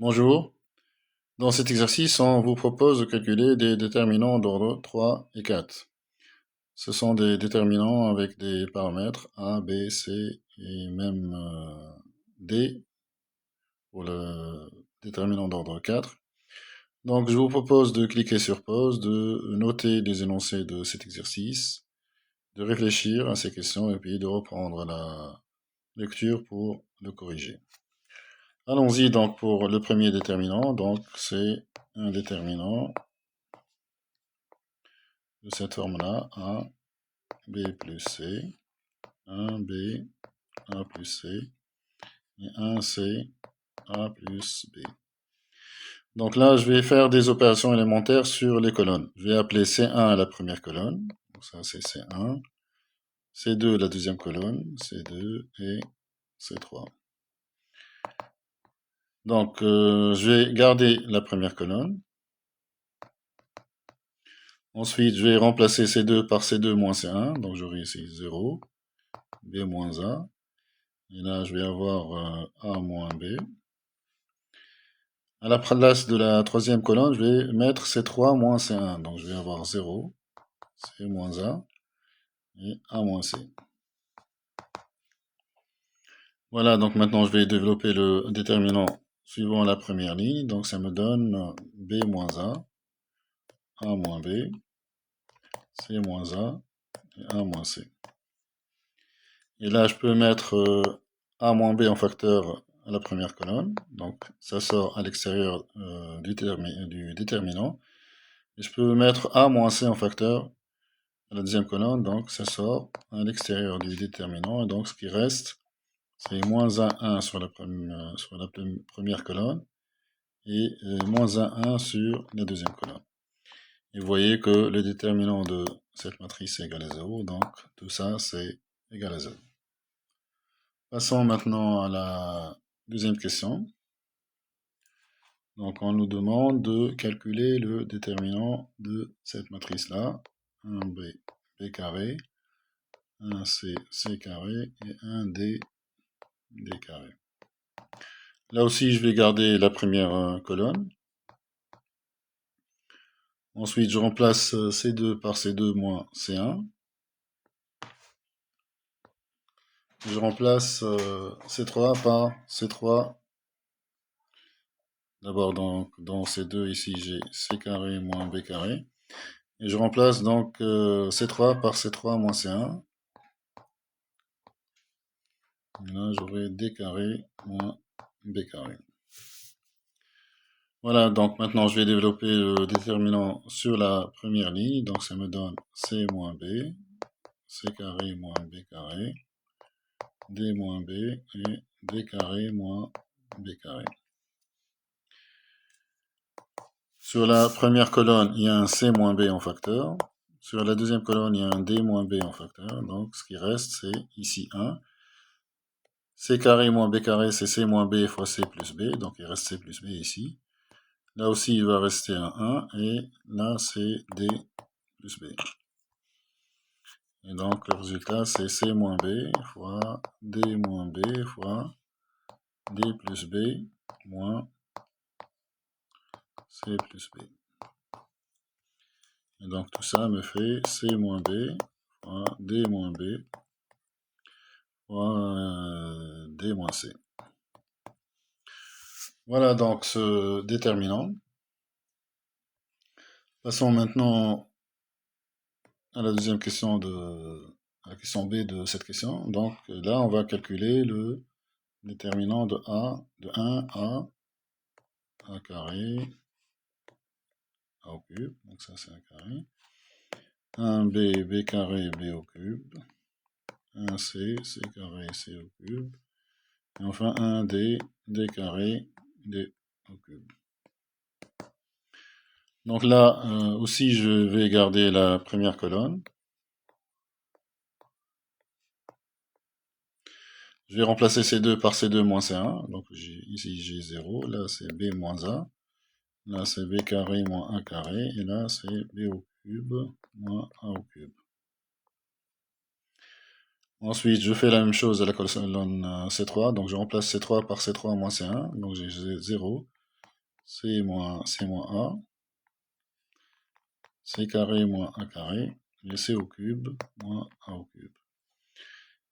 Bonjour. Dans cet exercice, on vous propose de calculer des déterminants d'ordre 3 et 4. Ce sont des déterminants avec des paramètres A, B, C et même D pour le déterminant d'ordre 4. Donc, je vous propose de cliquer sur pause, de noter les énoncés de cet exercice, de réfléchir à ces questions et puis de reprendre la lecture pour le corriger. Allons-y donc pour le premier déterminant. Donc, c'est un déterminant de cette forme-là, A, B plus C, 1B, A plus C, et 1C, A plus B. Donc là, je vais faire des opérations élémentaires sur les colonnes. Je vais appeler C1 la première colonne, donc ça c'est C1, C2 la deuxième colonne, C2 et C3. Donc je vais garder la première colonne. Ensuite, je vais remplacer C2 par C2 moins C1, donc j'aurai ici 0, B moins A. Et là, je vais avoir A moins B. À la place de la troisième colonne, je vais mettre C3 moins C1. Donc, je vais avoir 0, C moins A et A moins C. Voilà, donc maintenant, je vais développer le déterminant suivant la première ligne. Donc, ça me donne B moins A moins B, C moins A et A moins C. Et là, je peux mettre A moins B en facteur à la première colonne. Donc, ça sort à l'extérieur du déterminant. Et je peux mettre A moins C en facteur à la deuxième colonne. Donc, ça sort à l'extérieur du déterminant. Et donc, ce qui reste, c'est moins 1 sur la première colonne et moins 1 sur la deuxième colonne. Et vous voyez que le déterminant de cette matrice est égal à 0. Donc, tout ça, c'est égal à 0. Passons maintenant à la deuxième question. Donc, on nous demande de calculer le déterminant de cette matrice-là. 1b, b carré, 1c, c carré et 1d, d carré. Là aussi, je vais garder la première colonne. Ensuite, je remplace C2 par C2 moins C1. Je remplace C3 par C3. D'abord, dans C2, ici, j'ai C carré moins B carré. Et je remplace donc C3 par C3 moins C1. Et là, j'aurai D carré moins B carré. Voilà, donc maintenant, je vais développer le déterminant sur la première ligne. Donc, ça me donne C moins B, C carré moins B carré, D moins B et D carré moins B carré. Sur la première colonne, il y a un C moins B en facteur. Sur la deuxième colonne, il y a un D moins B en facteur. Donc, ce qui reste, c'est ici 1. C carré moins B carré, c'est C moins B fois C plus B. Donc, il reste C plus B ici. Là aussi, il va rester un 1. Et là, c'est D plus B. Et donc, le résultat, c'est C moins B fois D moins B fois D plus B moins C plus B. Et donc, tout ça me fait C moins B fois D moins B fois D moins C. Voilà donc ce déterminant. Passons maintenant à la deuxième question à la question B de cette question. Donc là, on va calculer le déterminant de A, de 1 à A carré, A au cube. Donc ça, c'est A carré. 1B, B carré, B au cube. 1C, C carré, C au cube. Et enfin 1D, D carré, D au cube. Donc là aussi, je vais garder la première colonne. Je vais remplacer C2 par C2 moins C1. Donc ici j'ai 0. Là c'est B moins A. Là c'est B carré moins A carré. Et là c'est B au cube moins A au cube. Ensuite je fais la même chose à la colonne C3. Donc je remplace C3 par C3 moins C1. Donc j'ai 0. C moins A, C carré moins A carré, et C au cube moins A au cube.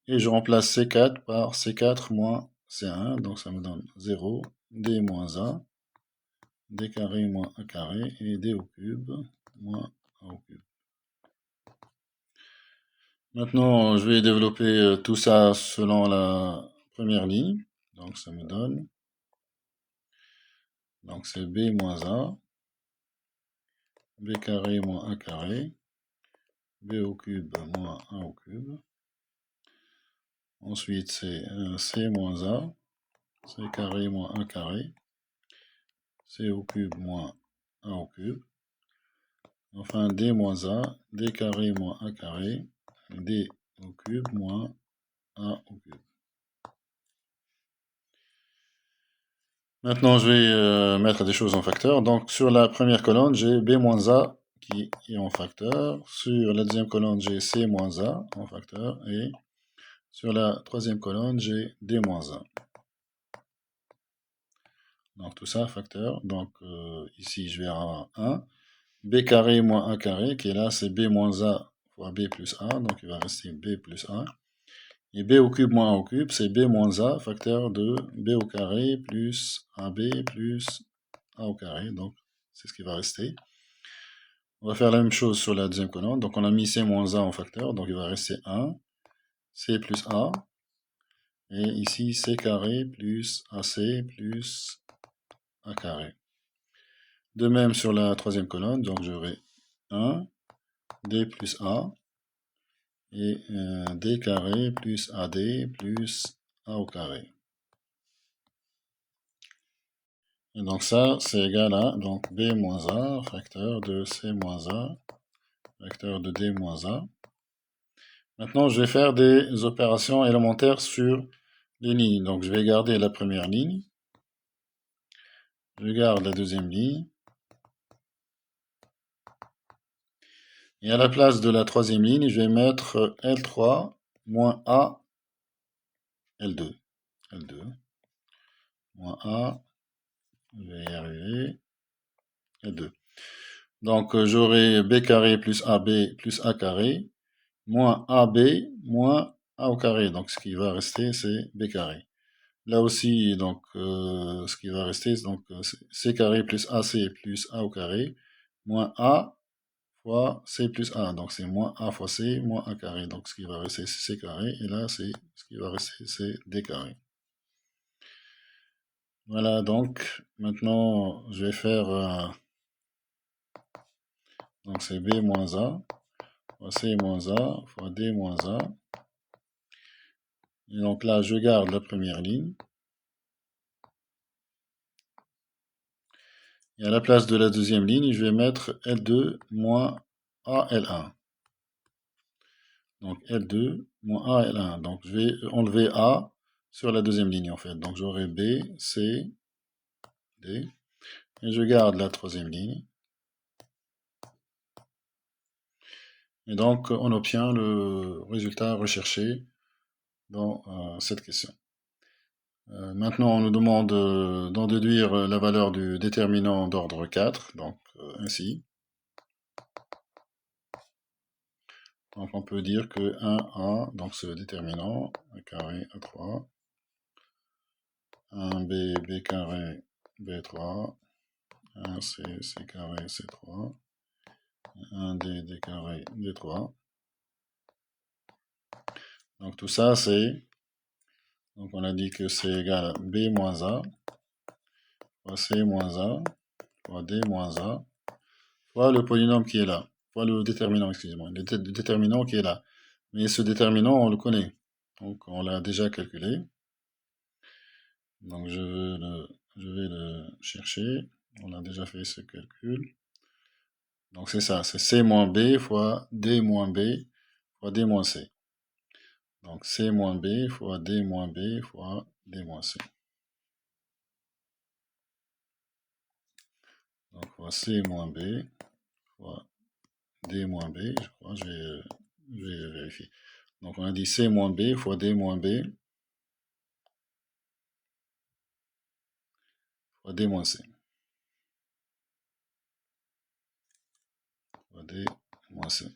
Et je remplace C4 par C4 moins C1, donc ça me donne 0, D moins A, D carré moins A carré, et D au cube moins A au cube. Maintenant, je vais développer tout ça selon la première ligne. Donc ça me donne, donc c'est B moins A, B carré moins A carré, B au cube moins A au cube. Ensuite, c'est C moins A, C carré moins A carré, C au cube moins A au cube. Enfin, D moins A, D carré moins A carré, D au cube moins A au cube. Maintenant, je vais mettre des choses en facteur. Donc, sur la première colonne, j'ai B moins A qui est en facteur. Sur la deuxième colonne, j'ai C moins A en facteur. Et sur la troisième colonne, j'ai D moins A. Donc, tout ça, facteur. Donc, ici, je vais avoir 1. B carré moins A carré, qui est là, c'est B moins A fois B plus A. Donc, il va rester B plus A. Et B au cube moins A au cube, c'est B moins A, facteur de B au carré plus AB plus A au carré. Donc, c'est ce qui va rester. On va faire la même chose sur la deuxième colonne. Donc, on a mis C moins A en facteur. Donc, il va rester 1. C plus A. Et ici, C carré plus AC plus A carré. De même sur la troisième colonne. Donc, j'aurai 1. D plus A. Et D carré plus AD plus A au carré. Et donc ça, c'est égal à donc B moins A, facteur de C moins A, facteur de D moins A. Maintenant, je vais faire des opérations élémentaires sur les lignes. Donc, je vais garder la première ligne. Je garde la deuxième ligne. Et à la place de la troisième ligne, je vais mettre L3 moins A, L2. L2 moins A, je vais y arriver, L2. Donc, j'aurai B carré plus AB plus A carré, moins AB moins A au carré. Donc, ce qui va rester, c'est B carré. Là aussi, donc, ce qui va rester, donc, C carré plus AC plus A au carré, moins A fois C plus A. Donc, c'est moins A fois C, moins A carré. Donc, ce qui va rester, c'est C carré. Et là, ce qui va rester, c'est D carré. Voilà, donc, maintenant, je vais faire, donc, c'est B moins A, fois C moins A, fois D moins A. Et donc là, je garde la première ligne. Et à la place de la deuxième ligne, je vais mettre L2 moins A L1. Donc L2 moins A L1. Donc je vais enlever A sur la deuxième ligne en fait. Donc j'aurai B, C, D. Et je garde la troisième ligne. Et donc on obtient le résultat recherché dans cette question. Maintenant, on nous demande d'en déduire la valeur du déterminant d'ordre 4. Donc ainsi. Donc on peut dire que 1A, donc c'est le déterminant, A carré A3, 1B, B carré B3, 1C, C carré C3, 1D, D carré D3. Donc tout ça c'est, donc on a dit que c'est égal à B moins A, fois C moins A, fois D moins A, fois le polynôme qui est là, fois le déterminant, excusez-moi, le déterminant qui est là. Mais ce déterminant, on le connaît, donc on l'a déjà calculé. Donc je vais le chercher. On a déjà fait ce calcul. Donc c'est ça, c'est C moins B fois D moins B fois D moins C. Donc C moins B fois D moins B fois D moins C. Donc fois C moins B fois D moins B, je crois, je vais vérifier. Donc on a dit C moins B fois D moins B fois D moins C. fois D moins C.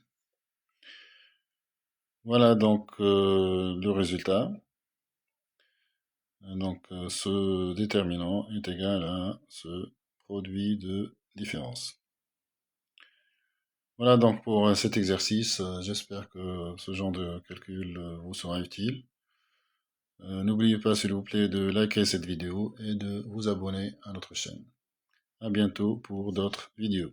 Voilà donc le résultat. Donc ce déterminant est égal à ce produit de différence. Voilà donc pour cet exercice. J'espère que ce genre de calcul vous sera utile. N'oubliez pas s'il vous plaît de liker cette vidéo et de vous abonner à notre chaîne. À bientôt pour d'autres vidéos.